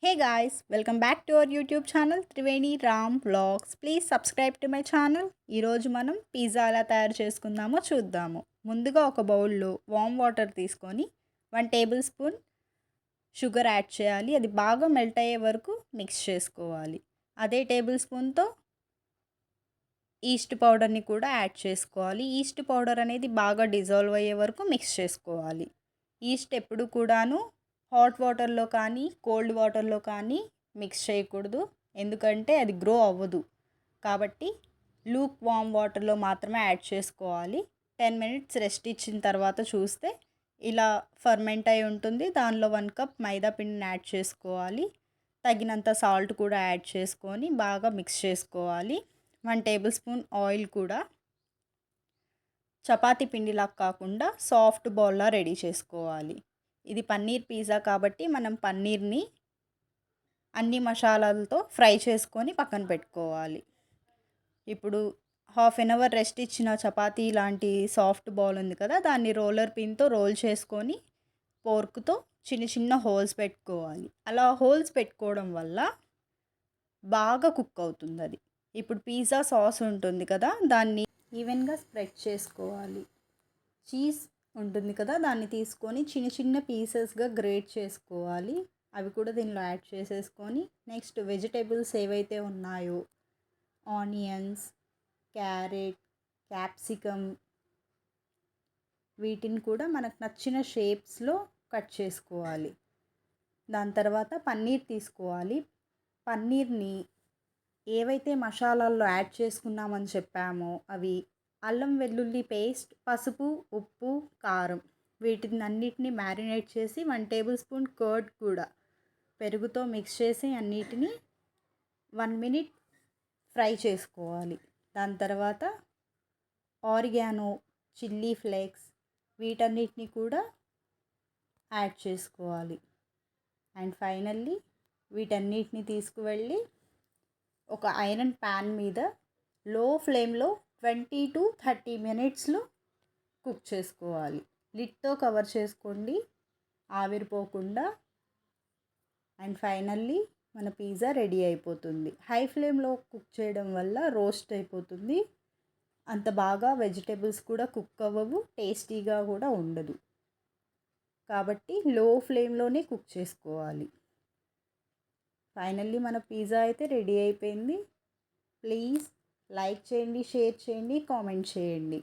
Hey guys, welcome back to our YouTube channel Triveni Ram Vlogs. Please subscribe to my channel. ఈరోజు మనం pizza ఎలా తయారు చేసుకుందామో చూద్దాము. ముందుగా ఒక బౌల్లో వామ్ వాటర్ తీసుకొని 1 టేబుల్ స్పూన్ షుగర్ యాడ్ చేయాలి. అది బాగా మెల్ట్ అయ్యే వరకు మిక్స్ చేసుకోవాలి. అదే టేబుల్ స్పూన్తో ఈస్ట్ పౌడర్ని కూడా యాడ్ చేసుకోవాలి. ఈస్ట్ పౌడర్ అనేది బాగా డిజాల్వ్ అయ్యే వరకు మిక్స్ చేసుకోవాలి. ఈస్ట్ ఎప్పుడు కూడాను హాట్ వాటర్లో కానీ కోల్డ్ వాటర్లో కానీ మిక్స్ చేయకూడదు, ఎందుకంటే అది గ్రో అవ్వదు. కాబట్టి లూక్ వామ్ వాటర్లో మాత్రమే యాడ్ చేసుకోవాలి. 10 మినిట్స్ రెస్ట్ ఇచ్చిన తర్వాత చూస్తే ఇలా ఫర్మెంట్ అయి ఉంటుంది. దానిలో 1 కప్ మైదా పిండిని యాడ్ చేసుకోవాలి. తగినంత సాల్ట్ కూడా యాడ్ చేసుకొని బాగా మిక్స్ చేసుకోవాలి. 1 టేబుల్ స్పూన్ ఆయిల్ కూడా చపాతీ పిండిలా కాకుండా సాఫ్ట్ బాల్లా రెడీ చేసుకోవాలి. ఇది పన్నీర్ పిజ్జా కాబట్టి మనం పన్నీర్ని అన్ని మసాలాలతో ఫ్రై చేసుకొని పక్కన పెట్టుకోవాలి. ఇప్పుడు హాఫ్ అన్ అవర్ రెస్ట్ ఇచ్చిన చపాతీ లాంటి సాఫ్ట్ బాల్ ఉంది కదా, దాన్ని రోలర్ పిన్తో రోల్ చేసుకొని పోర్క్తో చిన్న చిన్న హోల్స్ పెట్టుకోవాలి. అలా హోల్స్ పెట్టుకోవడం వల్ల బాగా కుక్ అవుతుంది అది. ఇప్పుడు పిజ్జా సాస్ ఉంటుంది కదా, దాన్ని ఈవెన్గా స్ప్రెడ్ చేసుకోవాలి. చీజ్ ఉంటుంది కదా, దాన్ని తీసుకొని చిన్న చిన్న పీసెస్గా గ్రేట్ చేసుకోవాలి. అవి కూడా దీనిలో యాడ్ చేసేసుకొని నెక్స్ట్ వెజిటేబుల్స్ ఏవైతే ఉన్నాయో ఆనియన్స్, క్యారెట్, క్యాప్సికమ్, వీటిని కూడా మనకు నచ్చిన షేప్స్లో కట్ చేసుకోవాలి. దాని తర్వాత పన్నీర్ తీసుకోవాలి. పన్నీర్ని ఏవైతే మసాలాల్లో యాడ్ చేసుకున్నామని చెప్పామో అవి అల్లం వెల్లుల్లి పేస్ట్, పసుపు, ఉప్పు, కారం, వీటిని అన్నిటిని మ్యారినేట్ చేసి 1 టేబుల్ స్పూన్ కర్డ్ కూడా పెరుగుతో మిక్స్ చేసి అన్నిటిని 1 మినిట్ ఫ్రై చేసుకోవాలి. దాని తర్వాత ఆరిగానో, చిల్లీ ఫ్లేక్స్, వీటన్నిటిని కూడా యాడ్ చేసుకోవాలి. అండ్ ఫైనల్లీ వీటన్నిటిని తీసుకువెళ్ళి ఒక ఐరన్ ప్యాన్ మీద లో ఫ్లేమ్లో 20 to 30 మినిట్స్లో కుక్ చేసుకోవాలి. లిడ్తో కవర్ చేసుకోండి ఆవిరిపోకుండా. అండ్ ఫైనల్లీ మన పిజ్జా రెడీ అయిపోతుంది. హై ఫ్లేమ్లో కుక్ చేయడం వల్ల రోస్ట్ అయిపోతుంది. అంత బాగా వెజిటేబుల్స్ కూడా కుక్ అవ్వవు, టేస్టీగా కూడా ఉండదు. కాబట్టి లో ఫ్లేమ్లోనే కుక్ చేసుకోవాలి. ఫైనల్లీ మన పిజ్జా అయితే రెడీ అయిపోయింది. ప్లీజ్ లైక్ చేయండి, షేర్ చేయండి, కామెంట్ చేయండి.